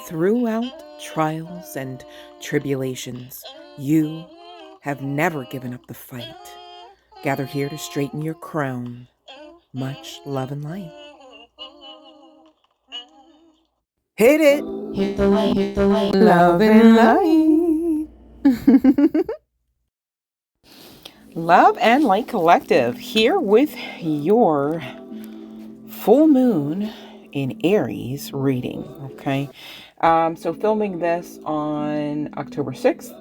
Throughout trials and tribulations, you have never given up the fight. Gather here to straighten your crown. Much love and light. Hit it! Hit the light, hit the light. Love and light. Love and Light Collective here with your full moon in Aries reading. Okay. So filming this on October 6th,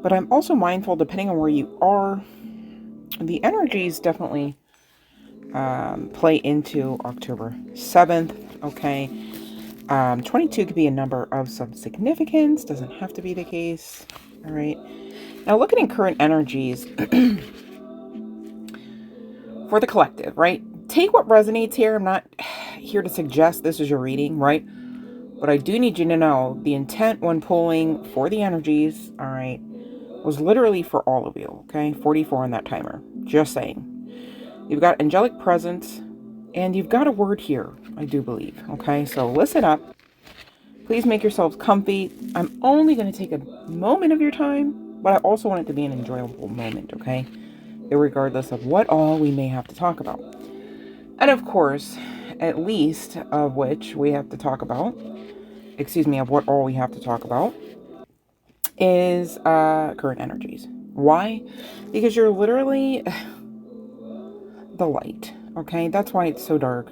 but I'm also mindful, depending on where you are, the energies definitely play into October 7th. Okay. 22 could be a number of some significance. Doesn't have to be the case. All right. Now looking at current energies for the collective, right? Take what resonates here. I'm not here to suggest this is your reading, right? But I do need you to know the intent when pulling for the energies, all right, was literally for all of you, okay? 44 on that timer. Just saying. You've got angelic presence, and you've got a word here, I do believe, okay? So listen up. Please make yourselves comfy. I'm only going to take a moment of your time, but I also want it to be an enjoyable moment, okay? Irregardless of what all we may have to talk about. And of course, at least of which we have to talk about, of what all we have to talk about is current energies. Why? Because you're literally the light, okay? That's why it's so dark.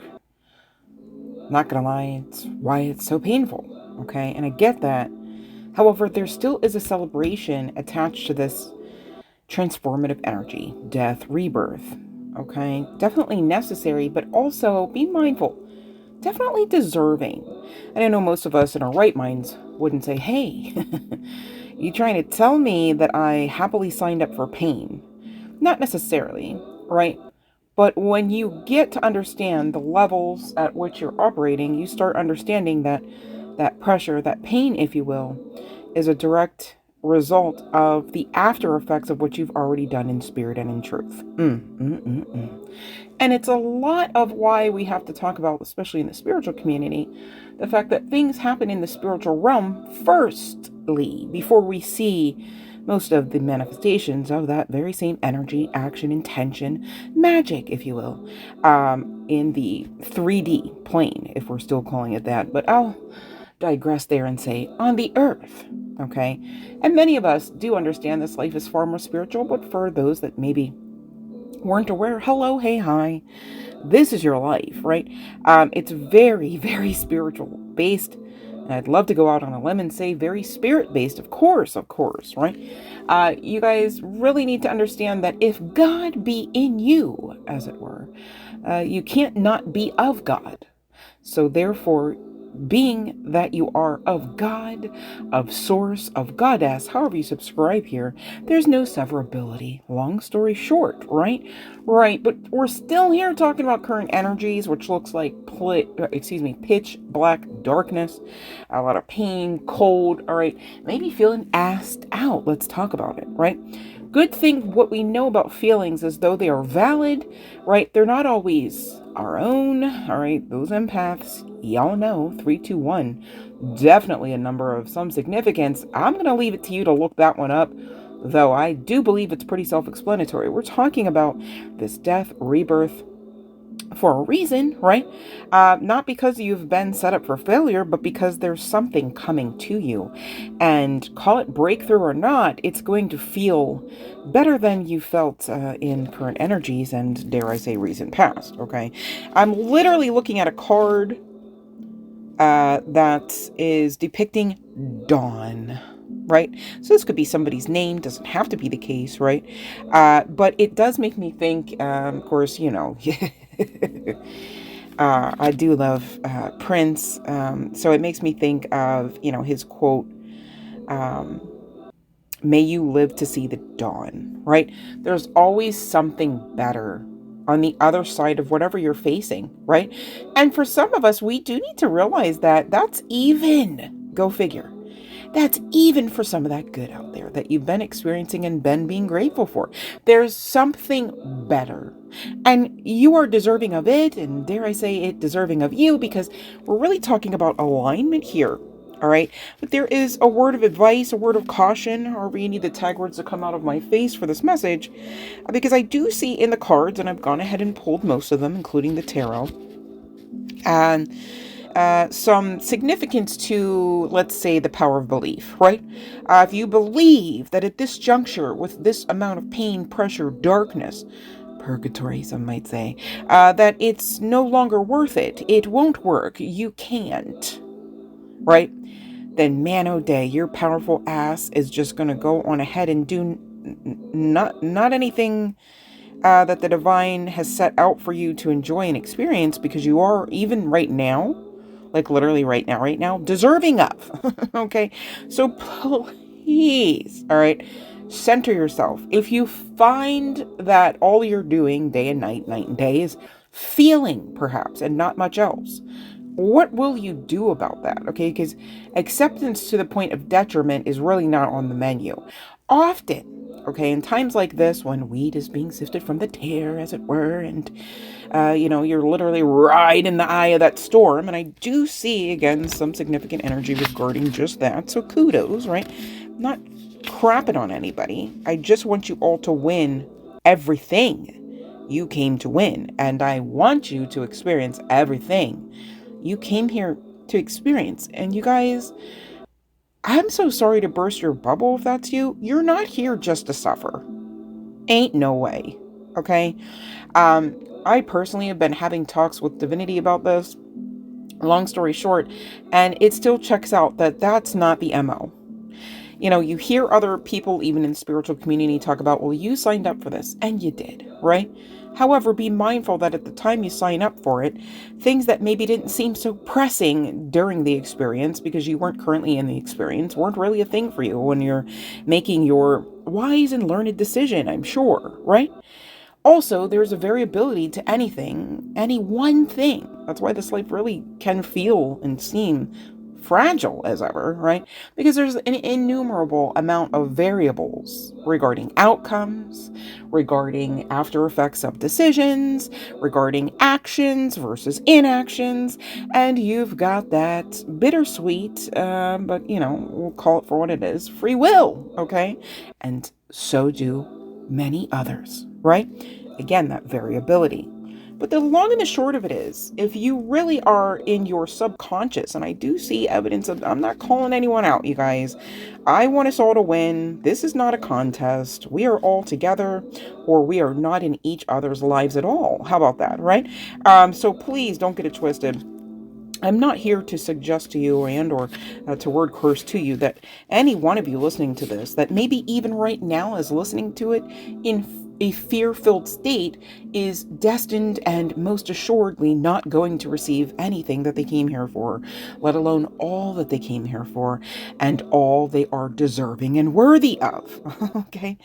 Not gonna lie, it's why it's so painful, okay? And I get that. However, there still is a celebration attached to this transformative energy, death, rebirth, okay? Definitely necessary, but also be mindful. Definitely deserving. And I know most of us in our right minds wouldn't say, hey, you trying to tell me that I happily signed up for pain? Not necessarily, right? But when you get to understand the levels at which you're operating, you start understanding that that pressure, that pain, if you will, is a direct result of the after effects of what you've already done in spirit and in truth. And it's a lot of why we have to talk about, especially in the spiritual community, the fact that things happen in the spiritual realm firstly, before we see most of the manifestations of that very same energy, action, intention, magic, if you will, in the 3D plane, if we're still calling it that. But I'll digress there and say on the earth, okay? And many of us do understand this life is far more spiritual, but for those that maybe weren't aware, hello, hey, hi, this is your life, right? It's very, very spiritual based, and I'd love to go out on a limb and say very spirit based, of course, right? You guys really need to understand that if God be in you, as it were, you can't not be of God. So therefore, being that you are of God, of source, of goddess, however you subscribe here, there's no severability. Long story short, right? Right, but we're still here talking about current energies, which looks like pitch black darkness, a lot of pain, cold, all right, maybe feeling asked out. Let's talk about it, right? Good thing what we know about feelings is though they are valid, right? They're not always our own, all right? Those empaths, y'all know, 321, definitely a number of some significance. I'm going to leave it to you to look that one up, though I do believe it's pretty self-explanatory. We're talking about this death, rebirth, for a reason, right? Not because you've been set up for failure, but because there's something coming to you. And call it breakthrough or not, it's going to feel better than you felt in current energies and, dare I say, recent past, okay? I'm literally looking at a card that is depicting dawn, right? So this could be somebody's name, doesn't have to be the case, right? But it does make me think, of course, you know, I do love Prince, so it makes me think of, you know, his quote, may you live to see the dawn, right? There's always something better on the other side of whatever you're facing, right? And for some of us, we do need to realize that that's even, go figure, that's even for some of that good out there that you've been experiencing and been being grateful for. There's something better. And you are deserving of it, and dare I say it, deserving of you, because we're really talking about alignment here. All right. But there is a word of advice, a word of caution, however you need the tag words to come out of my face for this message. Because I do see in the cards, and I've gone ahead and pulled most of them, including the tarot, and some significance to, let's say, the power of belief, right? If you believe that at this juncture, with this amount of pain, pressure, darkness, purgatory, some might say, that it's no longer worth it, it won't work, you can't, right? Then man oh day, your powerful ass is just going to go on ahead and do not anything that the divine has set out for you to enjoy and experience, because you are, even right now, like literally right now, deserving of. Okay? So please, all right, center yourself. If you find that all you're doing day and night, night and day, is feeling perhaps and not much else, what will you do about that? Okay? Because acceptance to the point of detriment is really not on the menu. Often, okay, in times like this, when wheat is being sifted from the tare, as it were, and you're literally right in the eye of that storm. And I do see, again, some significant energy regarding just that. So kudos, right? I'm not crapping on anybody. I just want you all to win everything you came to win. And I want you to experience everything you came here to experience. And you guys, I'm so sorry to burst your bubble if that's you. You're not here just to suffer. Ain't no way. Okay? I personally have been having talks with Divinity about this, long story short, and it still checks out that that's not the MO. You hear other people, even in the spiritual community, talk about, well, you signed up for this, and you did, right? However, be mindful that at the time you sign up for it, things that maybe didn't seem so pressing during the experience, because you weren't currently in the experience, weren't really a thing for you when you're making your wise and learned decision, I'm sure, right? Also, there's a variability to anything, any one thing. That's why this life really can feel and seem fragile as ever, right? Because there's an innumerable amount of variables regarding outcomes, regarding after effects of decisions, regarding actions versus inactions, and you've got that bittersweet, but we'll call it for what it is, free will, okay? And so do many others, right? Again, that variability. But the long and the short of it is, if you really are in your subconscious, and I do see evidence of, I'm not calling anyone out, you guys. I want us all to win. This is not a contest. We are all together, or we are not in each other's lives at all. How about that, right? So please don't get it twisted. I'm not here to suggest to you or to word curse to you that any one of you listening to this, that maybe even right now is listening to it in a fear-filled state, is destined and most assuredly not going to receive anything that they came here for, let alone all that they came here for and all they are deserving and worthy of. Okay?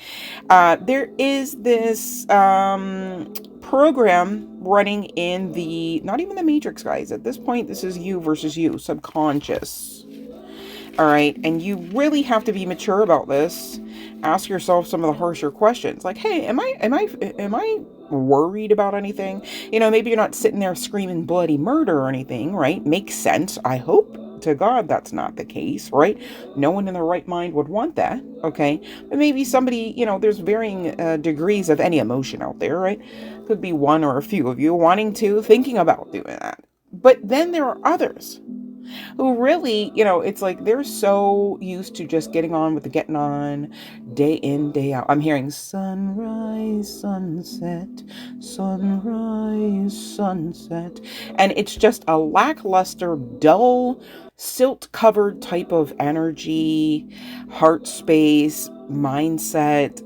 There is this program running in the, not even the Matrix, guys. At this point, this is you versus you, subconscious. All right. And you really have to be mature about this. Ask yourself some of the harsher questions, like, hey, am I worried about anything? Maybe you're not sitting there screaming bloody murder or anything, right? Makes sense. I hope to God that's not the case, right? No one in their right mind would want that, okay? But maybe somebody, there's varying degrees of any emotion out there, right? Could be one or a few of you wanting to, thinking about doing that. But then there are others who really, it's like they're so used to just getting on with the getting on, day in, day out. I'm hearing sunrise, sunset, sunrise, sunset. And it's just a lackluster, dull, silt-covered type of energy, heart space, mindset,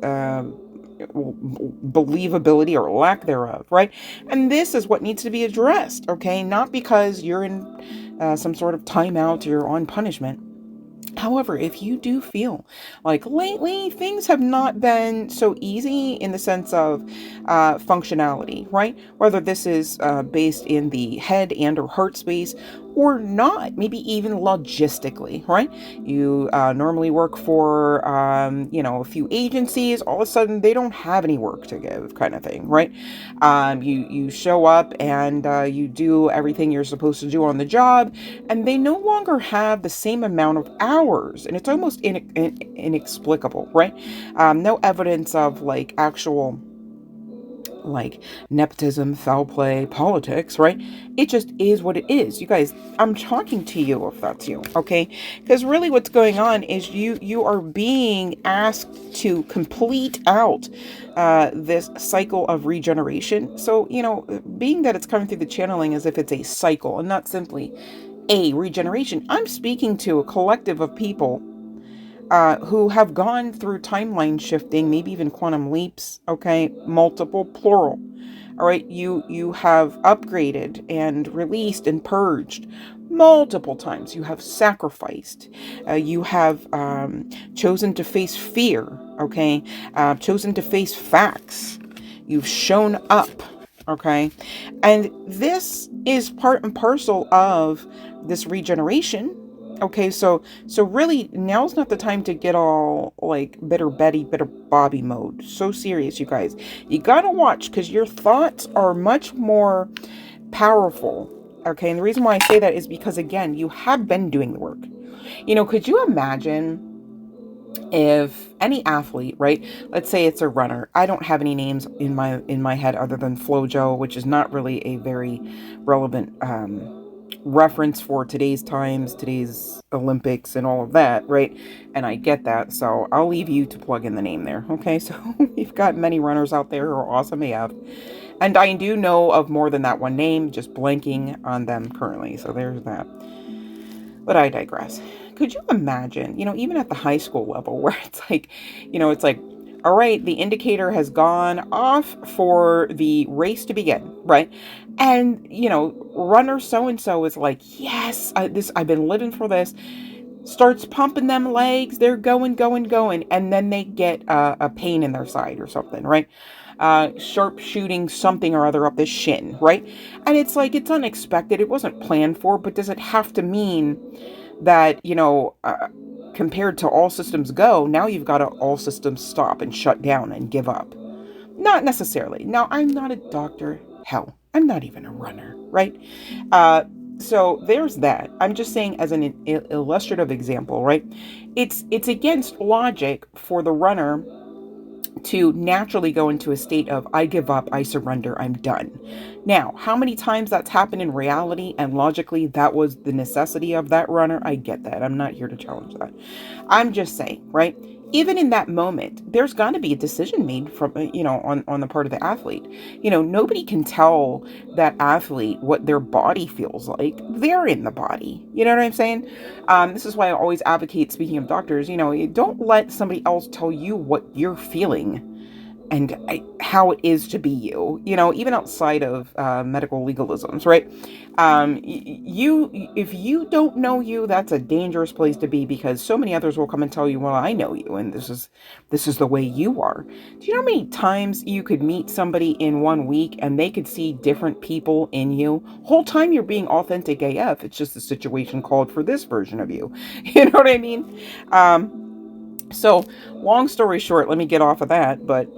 believability or lack thereof, right? And this is what needs to be addressed, okay? Not because you're in some sort of timeout, you're on punishment. However, if you do feel like lately things have not been so easy in the sense of functionality, right? Whether this is based in the head and or heart space, or not, maybe even logistically, right? You normally work for, a few agencies. All of a sudden, they don't have any work to give, kind of thing, right? You show up and you do everything you're supposed to do on the job, and they no longer have the same amount of hours, and it's almost inexplicable, right? No evidence of like actual like nepotism, foul play, politics, right? It just is what it is. You guys, I'm talking to you if that's you, okay? Because really what's going on is you are being asked to complete out this cycle of regeneration. So, being that it's coming through the channeling as if it's a cycle and not simply a regeneration, I'm speaking to a collective of people who have gone through timeline shifting, maybe even quantum leaps, okay? Multiple, plural. All right, you have upgraded and released and purged multiple times. You have sacrificed. You have chosen to face fear, okay? Chosen to face facts. You've shown up, okay? And this is part and parcel of this regeneration. Okay, so really now's not the time to get all like bitter Betty, bitter Bobby mode. So serious, you guys. You gotta watch because your thoughts are much more powerful. Okay, and the reason why I say that is because again, you have been doing the work. Could you imagine if any athlete, right? Let's say it's a runner. I don't have any names in my head other than Flojo, which is not really a very relevant reference for today's times, today's Olympics and all of that, right? And I get that, so I'll leave you to plug in the name there, okay? So we've got many runners out there who are awesome AF, and I do know of more than that one name, just blanking on them currently, so there's that. But I digress. Could you imagine, even at the high school level where it's like, all right, the indicator has gone off for the race to begin, right? And, runner so-and-so is like, yes, I've been living for this. Starts pumping them legs. They're going. And then they get a pain in their side or something, right? Sharp shooting something or other up the shin, right? And it's like, it's unexpected. It wasn't planned for, but does it have to mean that, compared to all systems go, now you've got to all systems stop and shut down and give up? Not necessarily. Now, I'm not a doctor. Hell, I'm not even a runner, right? So there's that. I'm just saying as an illustrative example, right? It's against logic for the runner to naturally go into a state of, I give up, I surrender, I'm done. Now, how many times that's happened in reality and logically that was the necessity of that runner, I get that. I'm not here to challenge that. I'm just saying, right? Even in that moment, there's got to be a decision made from, on the part of the athlete. Nobody can tell that athlete what their body feels like. They're in the body. You know what I'm saying? This is why I always advocate, speaking of doctors, don't let somebody else tell you what you're feeling and how it is to be you, even outside of medical legalisms, right? If you don't know you, that's a dangerous place to be because so many others will come and tell you, well, I know you, and this is the way you are. Do you know how many times you could meet somebody in 1 week and they could see different people in you? Whole time you're being authentic AF. It's just the situation called for this version of you. You know what I mean? So long story short, let me get off of that. But,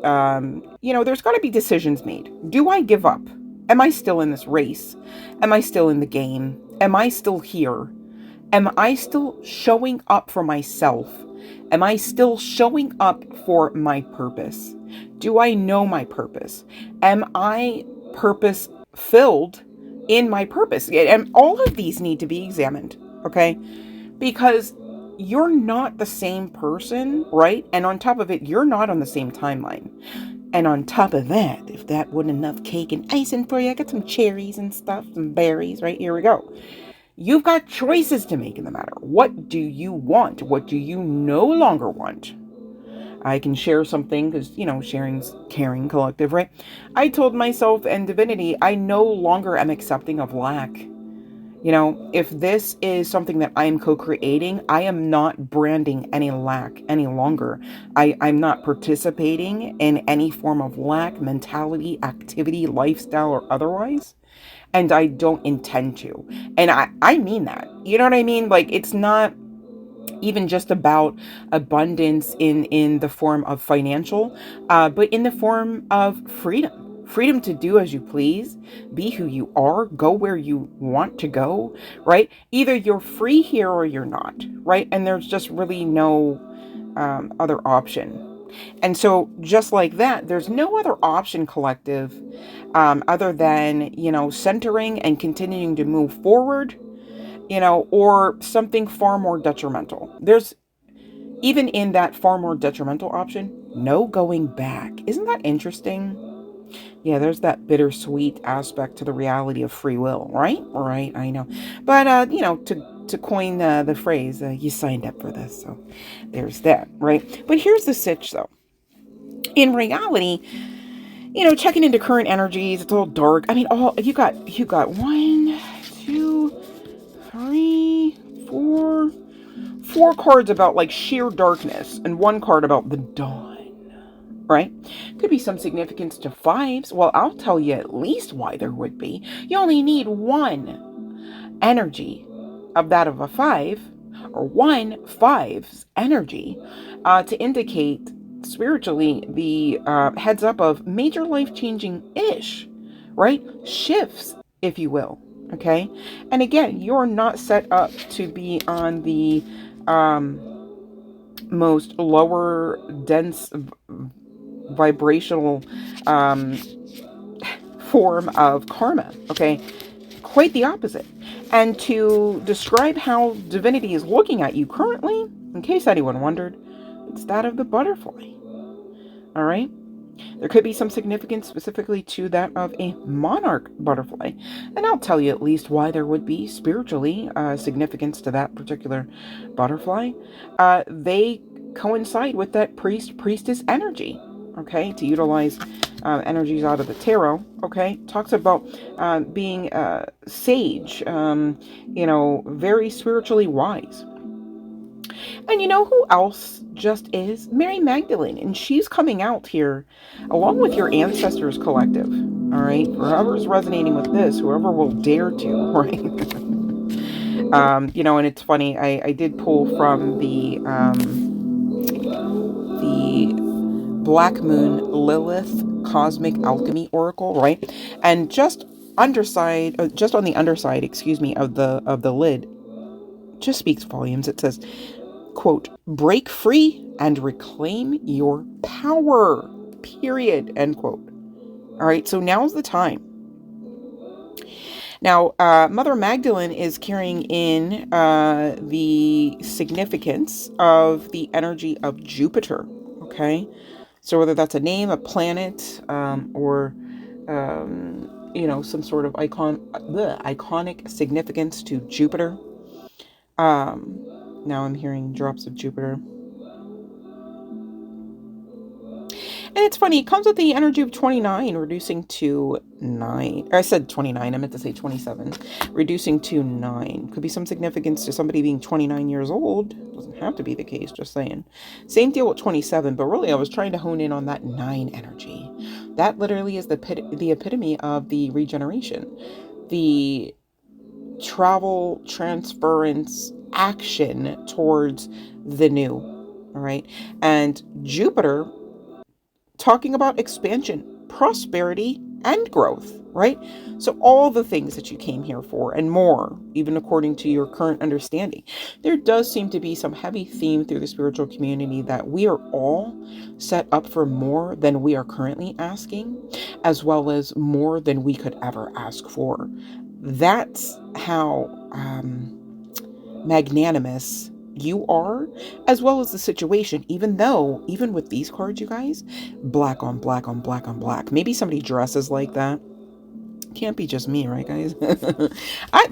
there's got to be decisions made. Do I give up? Am I still in this race? Am I still in the game? Am I still here? Am I still showing up for myself? Am I still showing up for my purpose? Do I know my purpose? Am I purpose filled in my purpose? And all of these need to be examined, okay? Because you're not the same person, right? And on top of it, you're not on the same timeline. And on top of that, if that wasn't enough cake and icing for you, I got some cherries and stuff, some berries, right? Here we go. You've got choices to make in the matter. What do you want? What do you no longer want? I can share something because, sharing's caring collective, right? I told myself and divinity, I no longer am accepting of lack. If this is something that I am co-creating, I am not branding any lack any longer. I'm not participating in any form of lack, mentality, activity, lifestyle, or otherwise. And I don't intend to. And I mean that. You know what I mean? Like, it's not even just about abundance in the form of financial, but in the form of freedom to do as you please, be who you are, go where you want to go, right? Either you're free here or you're not, right? And there's just really no other option. And so just like that, there's no other option, collective, other than, centering and continuing to move forward, or something far more detrimental. There's, even in that far more detrimental option, no going back. Isn't that interesting? Yeah, there's that bittersweet aspect to the reality of free will, right? Right, I know. But, to coin the phrase, you signed up for this, so there's that, right? But here's the sitch, though. In reality, checking into current energies, it's all dark. I mean, you got 1, 2, 3, 4 cards about like sheer darkness, and 1 card about the dawn, right? Could be some significance to fives. Well, I'll tell you at least why there would be. You only need 1 energy of that of a 5, or 1 5's energy, to indicate spiritually the heads up of major life-changing ish, right? Shifts, if you will. Okay. And again, you're not set up to be on the most lower dense vibrational form of karma. Okay. Quite the opposite. And to describe how divinity is looking at you currently, in case anyone wondered, it's that of the butterfly. All right. There could be some significance specifically to that of a monarch butterfly. And I'll tell you at least why there would be spiritually significance to that particular butterfly. They coincide with that priestess energy. Okay, to utilize energies out of the tarot. Okay, talks about being sage, very spiritually wise. And you know who else just is? Mary Magdalene. And she's coming out here along with your ancestors collective. All right. Whoever's resonating with this, whoever will dare to, right? And it's funny. I did pull from the Black Moon Lilith Cosmic Alchemy Oracle, right? And just on the underside, of the lid, just speaks volumes. It says, quote, break free and reclaim your power, period, end quote. All right, so now's the time. Now, Mother Magdalene is carrying in the significance of the energy of Jupiter, okay? So whether that's a name, a planet, or, some sort of iconic significance to Jupiter. Now I'm hearing drops of Jupiter. And it's funny, it comes with the energy of 29, reducing to 9. I said 29, I meant to say 27. Reducing to 9. Could be some significance to somebody being 29 years old. Doesn't have to be the case, just saying. Same deal with 27, but really I was trying to hone in on that 9 energy. That literally is the epitome of the regeneration. The travel, transference, action towards the new. All right. And Jupiter, talking about expansion, prosperity, and growth, right? So all the things that you came here for and more, even according to your current understanding. There does seem to be some heavy theme through the spiritual community that we are all set up for more than we are currently asking, as well as more than we could ever ask for. That's how magnanimous you are, as well as the situation, even with these cards, you guys, black on black on black on black. Maybe somebody dresses like that. Can't be just me, right, guys?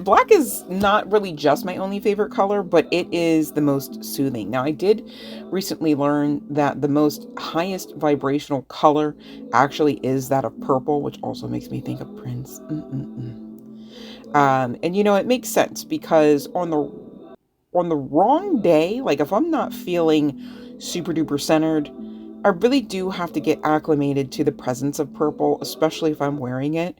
Black is not really just my only favorite color, but it is the most soothing. Now, I did recently learn that the most highest vibrational color actually is that of purple, which also makes me think of Prince. And it makes sense because on the wrong day, like if I'm not feeling super duper centered, I really do have to get acclimated to the presence of purple, especially if I'm wearing it.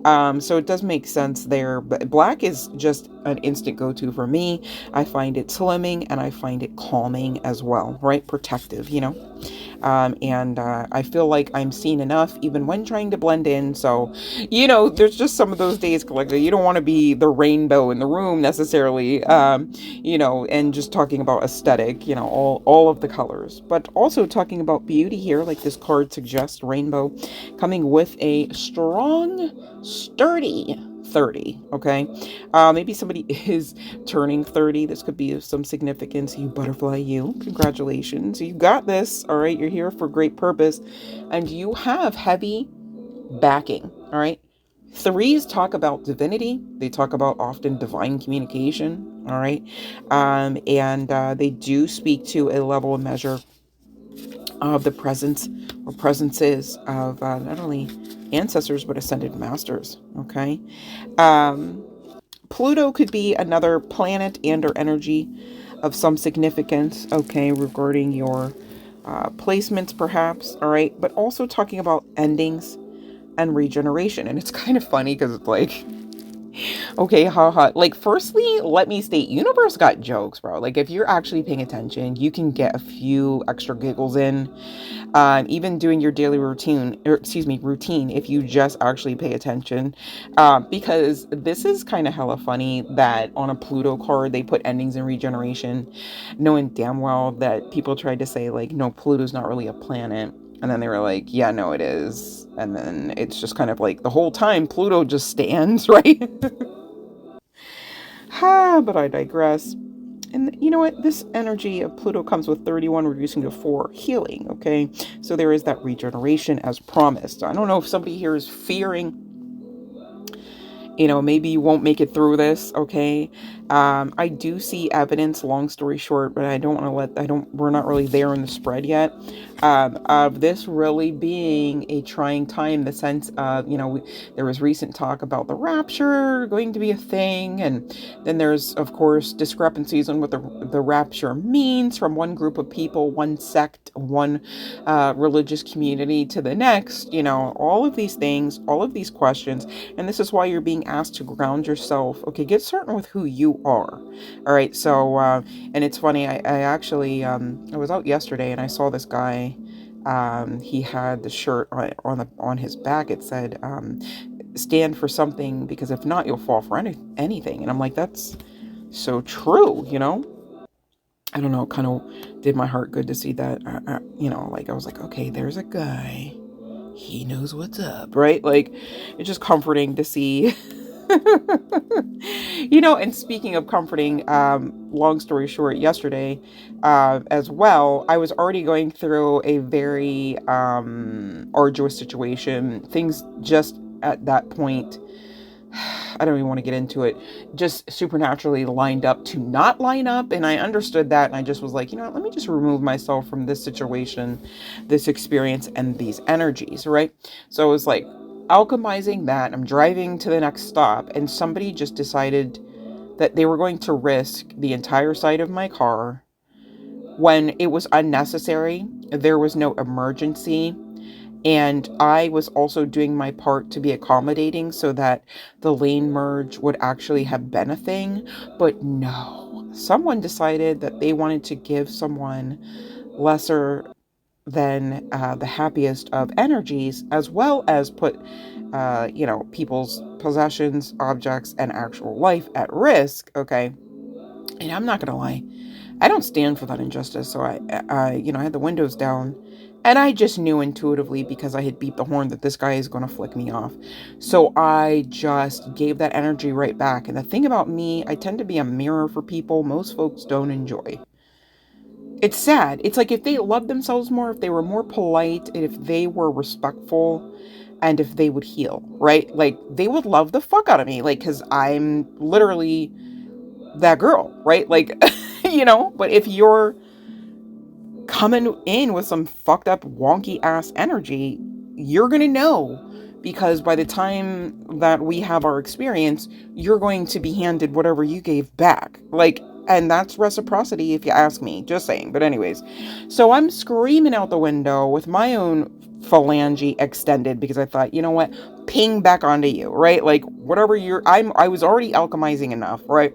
So it does make sense there. But black is just an instant go-to for me. I find it slimming and I find it calming as well, right? Protective, you know? And I feel like I'm seen enough even when trying to blend in. So, you know, there's just some of those days, like, you don't want to be the rainbow in the room necessarily, you know, and just talking about aesthetic, you know, all of the colors, but also talking about beauty here, like this card suggests, rainbow coming with a strong, sturdy 30. Okay, maybe somebody is turning 30. This could be of some significance. You butterfly, you, congratulations, you got this. All right, you're here for great purpose, and you have heavy backing. All right, threes talk about divinity. They talk about often divine communication. All right, and they do speak to a level and measure of the presence or presences of not only ancestors but ascended masters. Okay. um Pluto could be another planet and or energy of some significance, okay, regarding your placements perhaps, all right, but also talking about endings and regeneration. And it's kind of funny because it's like, okay, haha. Like, firstly, let me state, universe got jokes, bro. Like, if you're actually paying attention, you can get a few extra giggles in, even doing your daily routine, or excuse me, routine, if you just actually pay attention. Because this is kind of hella funny that on a Pluto card, they put endings and regeneration, knowing damn well that people tried to say, like, no, Pluto's not really a planet. And then they were like, yeah, no, it is. And then it's just kind of like the whole time Pluto just stands, right? Ha, but I digress. And you know what? This energy of Pluto comes with 31 reducing to 4 healing, okay? So there is that regeneration as promised. I don't know if somebody here is fearing, you know, maybe you won't make it through this, okay? I do see evidence, long story short, but I don't want to we're not really there in the spread yet, of this really being a trying time, in the sense of, you know, there was recent talk about the rapture going to be a thing, and then there's, of course, discrepancies on what the rapture means from one group of people, one sect, one religious community to the next, you know, all of these things, all of these questions. And this is why you're being asked to ground yourself. Okay, get certain with who you are. All right. So, and it's funny. I actually, I was out yesterday and I saw this guy. He had the shirt on his back. It said, "Stand for something, because if not, you'll fall for anything." And I'm like, that's so true. You know. I don't know. Kind of did my heart good to see that. You know, like I was like, okay, there's a guy. He knows what's up, right? Like, it's just comforting to see. You know, and speaking of comforting, long story short, yesterday, as well, I was already going through a very arduous situation. Things just at that point, I don't even want to get into it, just supernaturally lined up to not line up. And I understood that. And I just was like, you know what, let me just remove myself from this situation, this experience, and these energies, right? So it was like alchemizing that. I'm driving to the next stop, and somebody just decided that they were going to risk the entire side of my car when it was unnecessary. There was no emergency. And I was also doing my part to be accommodating so that the lane merge would actually have been a thing. But no, someone decided that they wanted to give someone lesser than the happiest of energies, as well as put, you know, people's possessions, objects, and actual life at risk. Okay. And I'm not going to lie, I don't stand for that injustice. So you know, I had the windows down, and I just knew intuitively, because I had beat the horn, that this guy is going to flick me off. So I just gave that energy right back. And the thing about me, I tend to be a mirror for people most folks don't enjoy. It's sad. It's like, if they loved themselves more, if they were more polite, if they were respectful, and if they would heal, right? Like, they would love the fuck out of me. Like, because I'm literally that girl, right? Like, you know, but if you're coming in with some fucked up, wonky ass energy, you're going to know, because by the time that we have our experience, you're going to be handed whatever you gave back. Like, And that's reciprocity, if you ask me. Just saying. But anyways, so I'm screaming out the window with my own phalange extended because I thought, you know what, ping back onto you, right? Like whatever I was already alchemizing enough, right?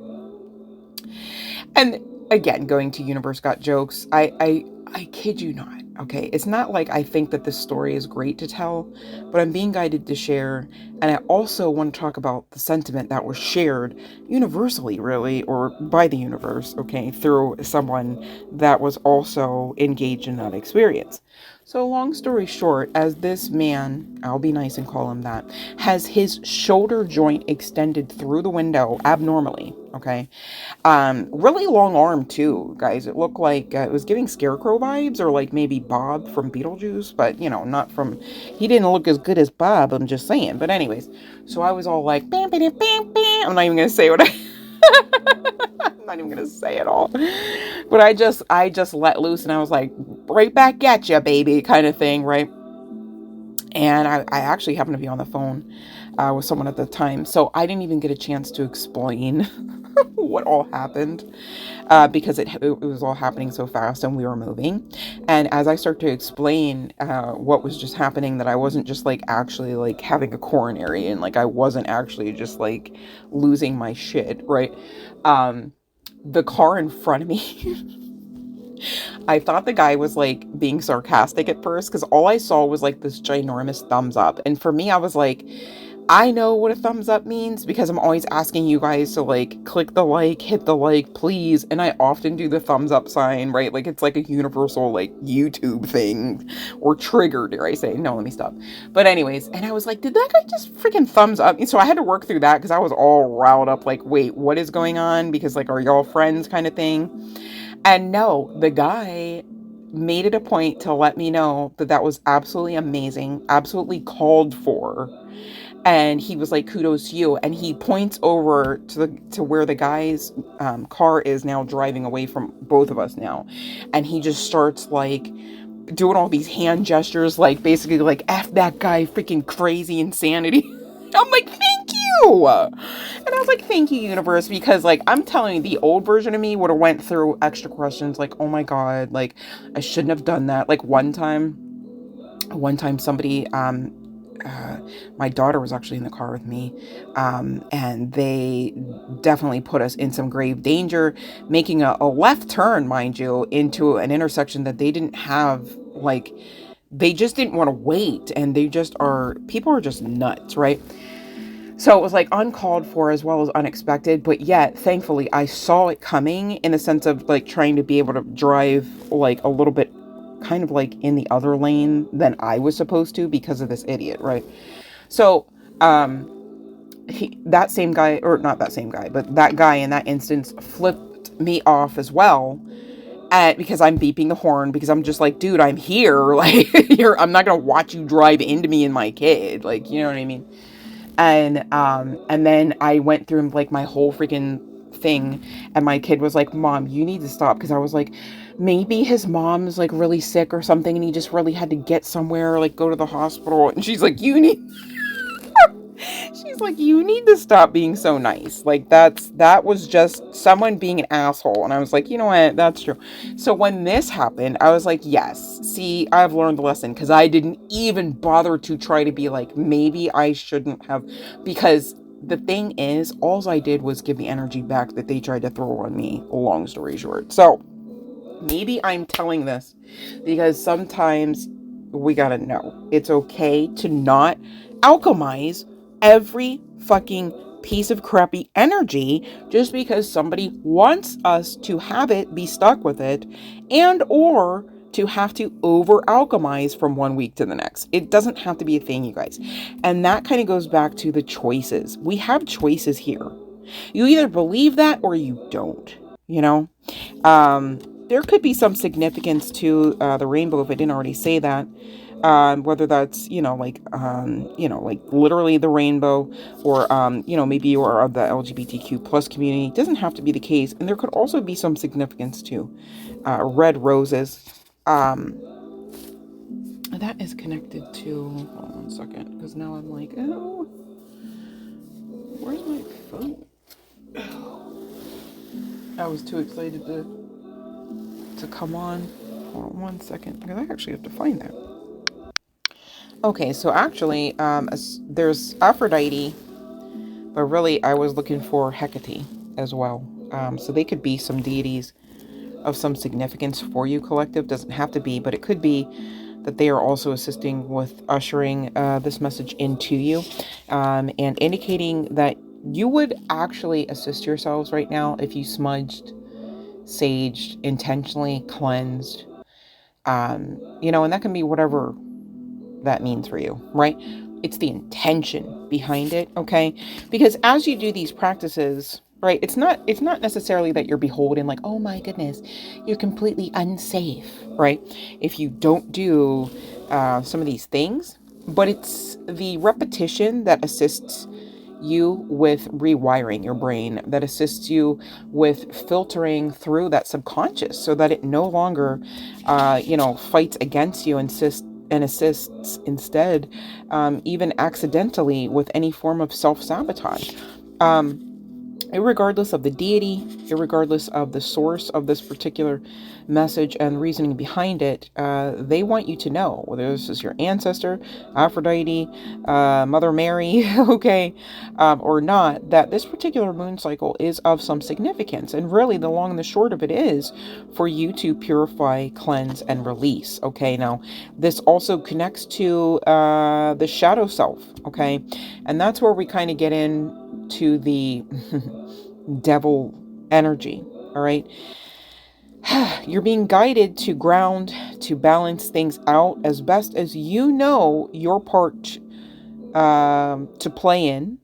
And again, going to Universe Got Jokes, I kid you not. Okay, it's not like I think that this story is great to tell, but I'm being guided to share, and I also want to talk about the sentiment that was shared universally, really, or by the universe, okay, through someone that was also engaged in that experience. So long story short, as this man, I'll be nice and call him that, has his shoulder joint extended through the window abnormally, okay? Really long arm too, guys. It looked like it was giving Scarecrow vibes, or like maybe Bob from Beetlejuice, but you know, not from. He didn't look as good as Bob. I'm just saying. But anyways, so I was all like, bam, bam, bam, bam. I'm not even gonna say what I. I'm not even gonna say it all. But I just let loose, and I was like, right back at ya, baby, kind of thing, right? And I actually happened to be on the phone with someone at the time, so I didn't even get a chance to explain what all happened because it was all happening so fast and we were moving. And as I start to explain what was just happening, that I wasn't just like actually like having a coronary, and like I wasn't actually just like losing my shit, right? The car in front of me, I thought the guy was like being sarcastic at first because all I saw was like this ginormous thumbs up. And for me, I was like, I know what a thumbs up means because I'm always asking you guys to like click the like, hit the like, please. And I often do the thumbs up sign, right? Like it's like a universal like YouTube thing, or trigger, dare I say. No, let me stop. But anyways, and I was like, did that guy just freaking thumbs up? And so I had to work through that because I was all riled up like, wait, what is going on? Because like, are y'all friends kind of thing? And no, the guy made it a point to let me know that that was absolutely amazing, absolutely called for. And he was like, kudos to you. And he points over to where the guy's car is now, driving away from both of us now. And he just starts like doing all these hand gestures, like basically like F that guy, freaking crazy insanity. I'm like, thank you. And I was like, thank you, universe, because like I'm telling you, the old version of me would have went through extra questions like, oh my God, like I shouldn't have done that. Like one time somebody my daughter was actually in the car with me, and they definitely put us in some grave danger, making a left turn, mind you, into an intersection that they didn't have, like, they just didn't want to wait, and people are just nuts, right? So it was like uncalled for as well as unexpected, but yet thankfully I saw it coming, in the sense of like trying to be able to drive like a little bit kind of like in the other lane than I was supposed to because of this idiot, right? So that same guy, or not that same guy, but that guy in that instance flipped me off as well, because I'm beeping the horn, because I'm just like, dude, I'm here. Like, I'm not gonna watch you drive into me and my kid, like, you know what I mean? And then I went through like my whole freaking thing, and my kid was like, Mom, you need to stop, because I was like, maybe his mom's like really sick or something and he just really had to get somewhere, like go to the hospital. And she's like, you need to stop being so nice. Like that was just someone being an asshole. And I was like, you know what, that's true. So when this happened, I was like, yes, see, I've learned the lesson, because I didn't even bother to try to be like, maybe I shouldn't have, because the thing is, all I did was give the energy back that they tried to throw on me, long story short. So maybe I'm telling this because sometimes we gotta know it's okay to not alchemize every fucking piece of crappy energy just because somebody wants us to have it, be stuck with it, and or to have to over alchemize from one week to the next. It doesn't have to be a thing, you guys. And that kind of goes back to the choices. We have choices here. You either believe that or you don't, you know? There could be some significance to the rainbow, if I didn't already say that. Whether that's, like literally the rainbow, or, maybe you are of the LGBTQ plus community. It doesn't have to be the case. And there could also be some significance to red roses. That is connected to, hold on 1 second, because now I'm like, oh, where's my phone? I was too excited to come on. Hold on one second, because I actually have to find that. Okay, so actually, there's Aphrodite, but really I was looking for Hecate as well. So they could be some deities of some significance for you, collective. Doesn't have to be, but it could be that they are also assisting with ushering this message into you, and indicating that you would actually assist yourselves right now if you smudged, saged, intentionally cleansed, and that can be whatever that means for you, right? It's the intention behind it, okay? Because as you do these practices, right, it's not necessarily that you're beholden, like, oh my goodness, you're completely unsafe, right? If you don't do some of these things, but it's the repetition that assists you with rewiring your brain, that assists you with filtering through that subconscious so that it no longer fights against you and assists instead, even accidentally, with any form of self-sabotage. Irregardless of the deity, irregardless of the source of this particular message and reasoning behind it, they want you to know, whether this is your ancestor, Aphrodite, Mother Mary, okay, or not, that this particular moon cycle is of some significance. And really, the long and the short of it is for you to purify, cleanse, and release. Okay, now this also connects to the shadow self. Okay, and that's where we kind of get into the devil energy. All right. You're being guided to ground, to balance things out as best as you know your part to play in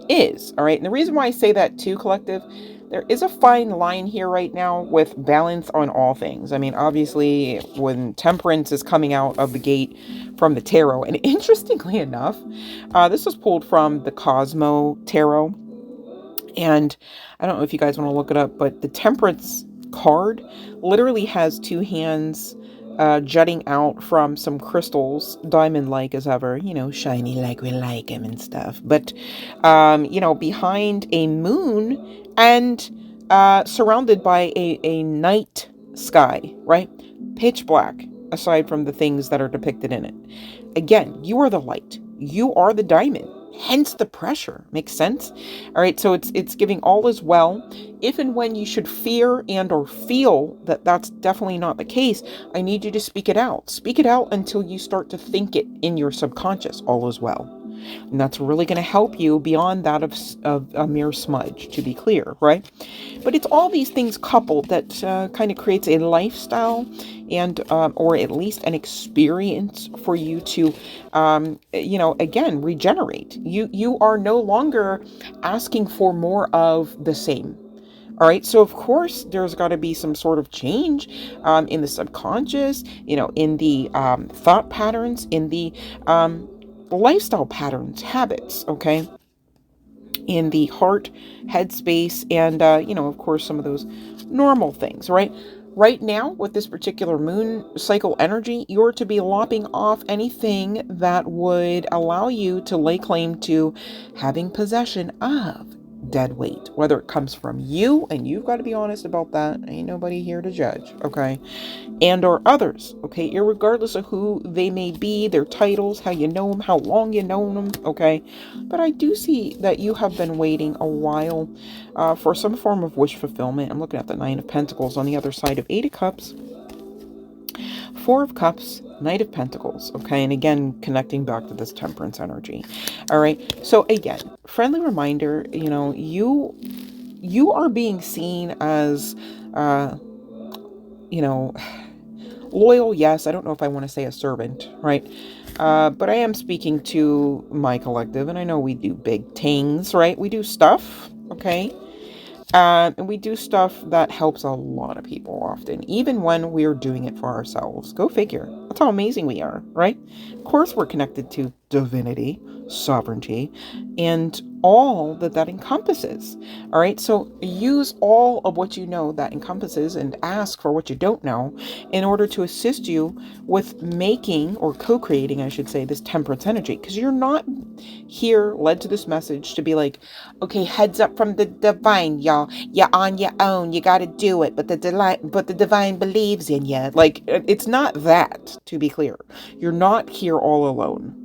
is. All right. And the reason why I say that too, collective, there is a fine line here right now with balance on all things. I mean, obviously, when temperance is coming out of the gate from the tarot, and interestingly enough, this was pulled from the Cosmo Tarot. And I don't know if you guys want to look it up, but the temperance card literally has two hands jutting out from some crystals, diamond-like as ever, shiny like we like them and stuff. But, behind a moon and surrounded by a night sky, right? Pitch black, aside from the things that are depicted in it. Again, you are the light. You are the diamond. Hence the pressure. Makes sense? All right, so it's giving all is well. If and when you should fear and or feel that that's definitely not the case, I need you to speak it out. Speak it out until you start to think it in your subconscious, all is well. And that's really going to help you beyond that of a mere smudge, to be clear, right? But it's all these things coupled that kind of creates a lifestyle and or at least an experience for you to again, regenerate. You are no longer asking for more of the same. All right, so of course there's got to be some sort of change in the subconscious, in the thought patterns, in the lifestyle patterns, habits, okay, in the heart, headspace, and, of course, some of those normal things, right? Right now, with this particular moon cycle energy, you're to be lopping off anything that would allow you to lay claim to having possession of dead weight, whether it comes from you, and you've got to be honest about that. Ain't nobody here to judge, okay? And or others, okay, irregardless of who they may be, their titles, how you know them, how long you know them, okay. But I do see that you have been waiting a while for some form of wish fulfillment. I'm looking at the Nine of Pentacles on the other side of Eight of Cups, Four of Cups, Knight of Pentacles, okay, and again connecting back to this temperance energy. All right, so again, friendly reminder, you are being seen as loyal, yes. I don't know if I want to say a servant, right? But I am speaking to my collective, and I know we do big things, right? We do stuff, okay? And we do stuff that helps a lot of people often, even when we're doing it for ourselves. Go figure. That's how amazing we are, right? Of course we're connected to divinity. sovereignty, and all that that encompasses. All right, so use all of what you know that encompasses and ask for what you don't know in order to assist you with making, or co-creating, I should say, this temperance energy. Because you're not here led to this message to be like, okay, heads up from the divine, y'all. You're on your own. You got to do it. But the divine believes in you. Like, it's not that, to be clear. You're not here all alone.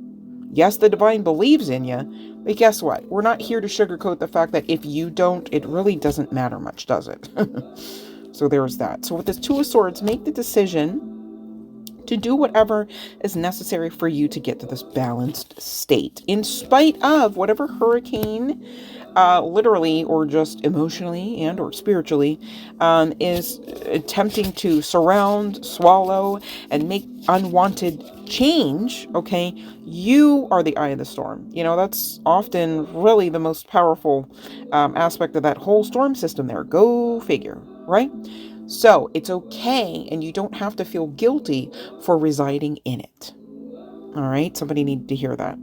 Yes, the divine believes in you, but guess what? We're not here to sugarcoat the fact that if you don't, it really doesn't matter much, does it? So there's that. So with this Two of Swords, make the decision to do whatever is necessary for you to get to this balanced state, in spite of whatever hurricane, literally or just emotionally and or spiritually, is attempting to surround, swallow, and make unwanted change. Okay, you are the eye of the storm. You know, that's often really the most powerful aspect of that whole storm system there. Go figure, right? So it's okay, and you don't have to feel guilty for residing in it. All right, somebody needed to hear that.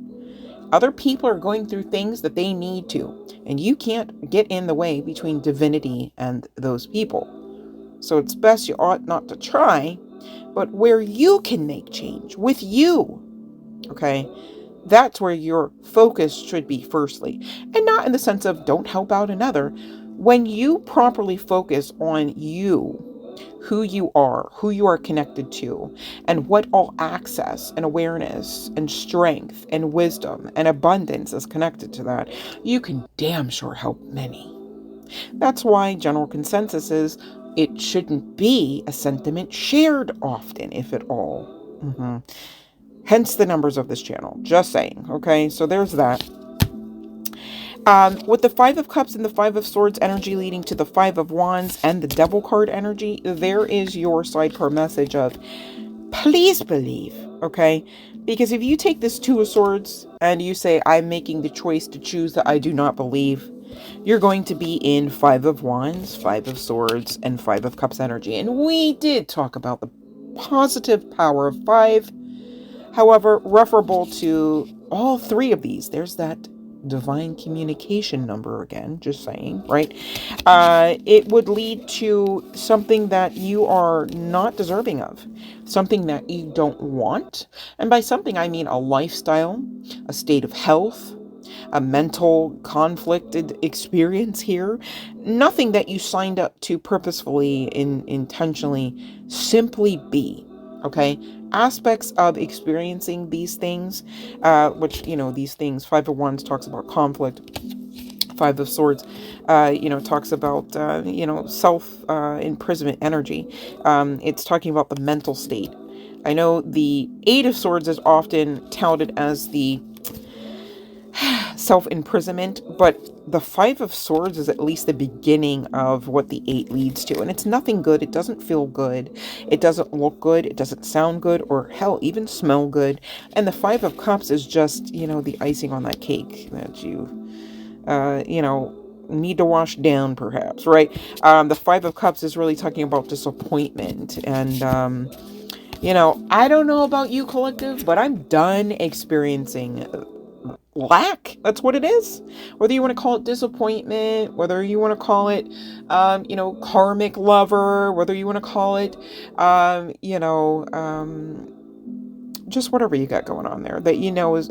Other people are going through things that they need to, and you can't get in the way between divinity and those people. So it's best you ought not to try, but where you can make change with you, okay, that's where your focus should be firstly. And not in the sense of don't help out another. When you properly focus on you, who you are connected to, and what all access and awareness and strength and wisdom and abundance is connected to that, you can damn sure help many. That's why general consensus is it shouldn't be a sentiment shared often, if at all. Hence the numbers of this channel. Just saying. Okay, so there's that. With the Five of Cups and the Five of Swords energy leading to the Five of Wands and the Devil card energy, there is your sidecar message of please believe, okay? Because if you take this Two of Swords and you say, I'm making the choice to choose that I do not believe, you're going to be in Five of Wands, Five of Swords, and Five of Cups energy. And we did talk about the positive power of five. However, referable to all three of these, there's that divine communication number again, just saying, right? It would lead to something that you are not deserving of, something that you don't want. And by something, I mean a lifestyle, a state of health, a mental conflicted experience here. Nothing that you signed up to purposefully, intentionally, simply be. Okay, aspects of experiencing these things, which, you know, these things, Five of Wands talks about conflict, Five of Swords, talks about, self imprisonment energy. It's talking about the mental state. I know the Eight of Swords is often touted as the self-imprisonment, but the Five of Swords is at least the beginning of what the Eight leads to, and it's nothing good. It doesn't feel good, it doesn't look good, it doesn't sound good, or hell, even smell good. And the Five of Cups is just, the icing on that cake that you need to wash down, perhaps, right? The Five of Cups is really talking about disappointment, and I don't know about you, collective, but I'm done experiencing lack. That's what it is. Whether you want to call it disappointment, whether you want to call it karmic lover, whether you want to call it just whatever you got going on there that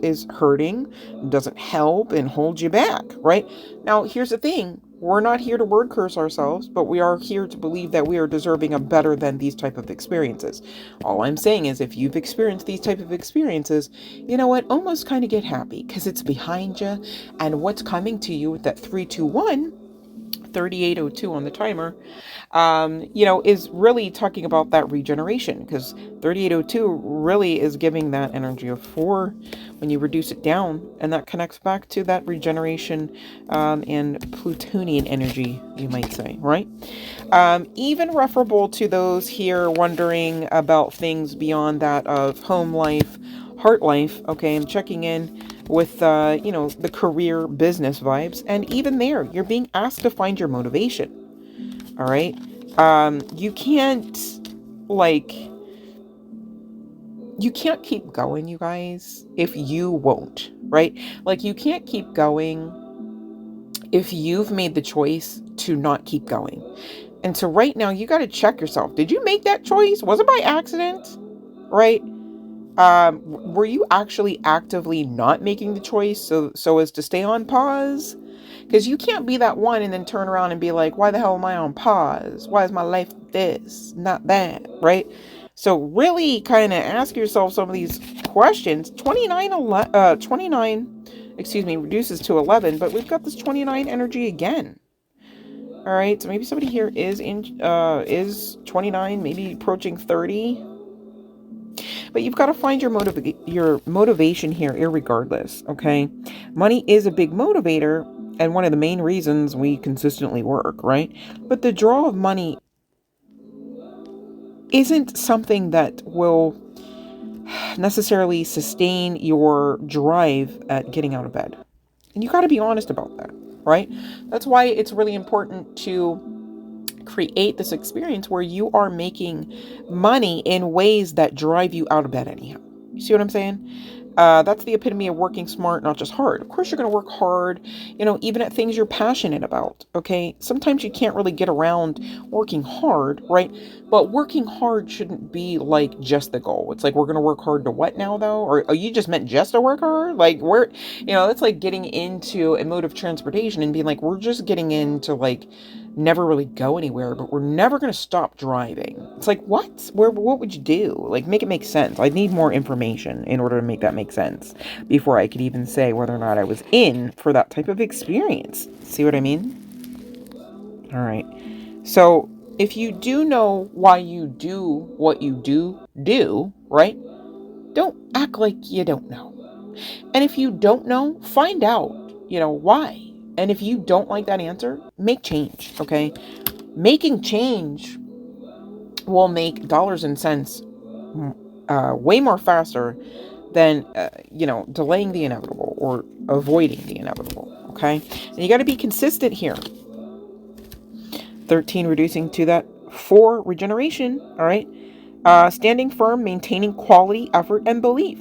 is hurting, doesn't help, and holds you back, right? Now here's the thing, we're not here to word curse ourselves, but we are here to believe that we are deserving of better than these type of experiences. All I'm saying is, if you've experienced these type of experiences, you know what, almost kind of get happy, because it's behind you, and what's coming to you with that 321 3802 on the timer, is really talking about that regeneration, because 3802 really is giving that energy of 4 when you reduce it down, and that connects back to that regeneration and Plutonian energy, you might say, right? Even referable to those here wondering about things beyond that of home life, heart life. Okay, I'm checking in with the career business vibes, and even there you're being asked to find your motivation. All right, you can't you can't keep going, you guys, if you won't, right? Like, you can't keep going if you've made the choice to not keep going. And so right now, you got to check yourself. Did you make that choice? Was it by accident? Right? Were you actually actively not making the choice so as to stay on pause? Because you can't be that one and then turn around and be like, why the hell am I on pause? Why is my life this, not that, right? So really kind of ask yourself some of these questions. 29, reduces to 11, but we've got this 29 energy again. All right, so maybe somebody here is 29, maybe approaching 30. But you've got to find your motivation here, irregardless, okay? Money is a big motivator and one of the main reasons we consistently work, right? But the draw of money isn't something that will necessarily sustain your drive at getting out of bed. And you got to be honest about that, right? That's why it's really important to create this experience where you are making money in ways that drive you out of bed anyhow. You see what I'm saying? That's the epitome of working smart, not just hard. Of course, you're going to work hard, even at things you're passionate about. Okay. Sometimes you can't really get around working hard, right? But working hard shouldn't be like just the goal. It's like, we're going to work hard to what now, though? Or oh, you just meant just to work hard? Like, that's like getting into a mode of transportation and being like, we're just getting into like, never really go anywhere, but we're never going to stop driving. It's like, what? What would you do? Like, make it make sense. I need more information in order to make that make sense before I could even say whether or not I was in for that type of experience. See what I mean? All right. So if you do know why you do what you do, right? Don't act like you don't know. And if you don't know, find out, why. And if you don't like that answer, make change, okay? Making change will make dollars and cents way more faster than, delaying the inevitable or avoiding the inevitable, okay? And you got to be consistent here. 13 reducing to that 4 regeneration, all right? Standing firm, maintaining quality, effort, and belief.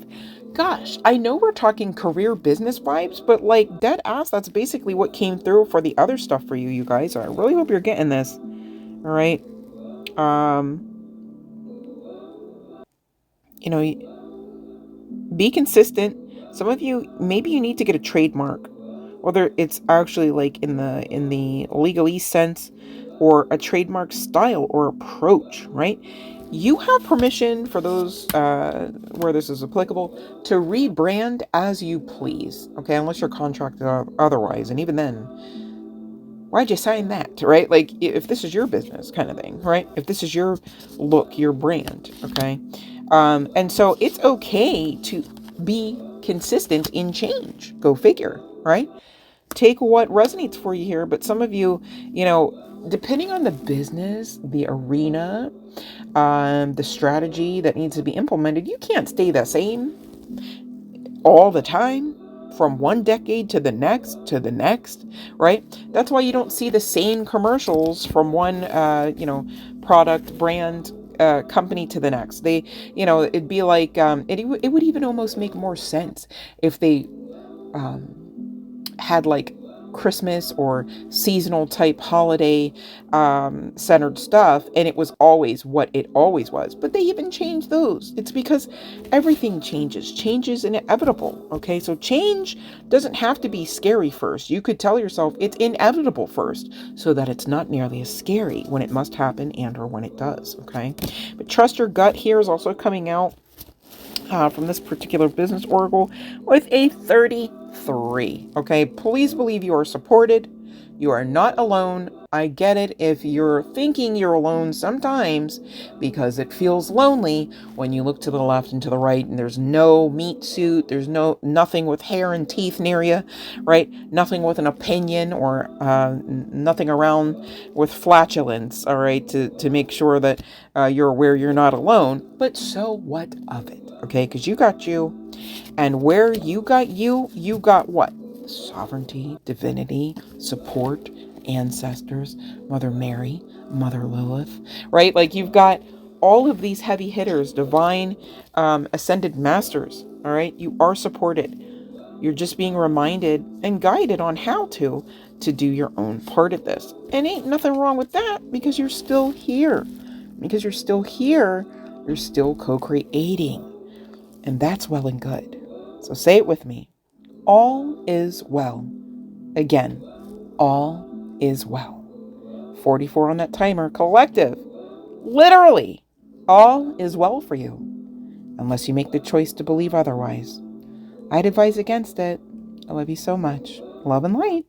Gosh, I know we're talking career business vibes, but like dead ass, that's basically what came through for the other stuff for you guys. I really hope you're getting this. All right. Be consistent. Some of you, maybe you need to get a trademark, whether it's actually like in the legalese sense or a trademark style or approach, right? You have permission, for those where this is applicable, to rebrand as you please, okay? Unless you're contracted otherwise. And even then, why'd you sign that, right? Like, if this is your business kind of thing, right? If this is your look, your brand, okay? And so it's okay to be consistent in change. Go figure, right? Take what resonates for you here. But some of you, depending on the business, the arena, the strategy that needs to be implemented, you can't stay the same all the time from one decade to the next, right? That's why you don't see the same commercials from one, product, brand, company to the next. They, it'd be like, it would even almost make more sense if they, had like Christmas or seasonal type holiday centered stuff, and it was always what it always was. But they even changed those. It's because everything changes. Change is inevitable. Okay, so change doesn't have to be scary first. You could tell yourself it's inevitable first, so that it's not nearly as scary when it must happen and or when it does. Okay, but trust your gut here is also coming out from this particular business oracle with a 33. Okay, please believe you are supported. You are not alone. I get it if you're thinking you're alone sometimes because it feels lonely when you look to the left and to the right and there's no meat suit, there's nothing with hair and teeth near you, right? Nothing with an opinion or nothing around with flatulence, all right, to make sure that you're aware you're not alone. But so what of it, okay? Because you got you, and where you got you got what? Sovereignty, divinity, support, ancestors, Mother Mary, Mother Lilith, right? Like you've got all of these heavy hitters, divine ascended masters, all right, you are supported. You're just being reminded and guided on how to do your own part of this. And ain't nothing wrong with that, because you're still here. Because you're still here, you're still co-creating. And that's well and good. So say it with me. All is well. Again, all is well. 44 on that timer. Collective. Literally, all is well for you. Unless you make the choice to believe otherwise. I'd advise against it. I love you so much. Love and light.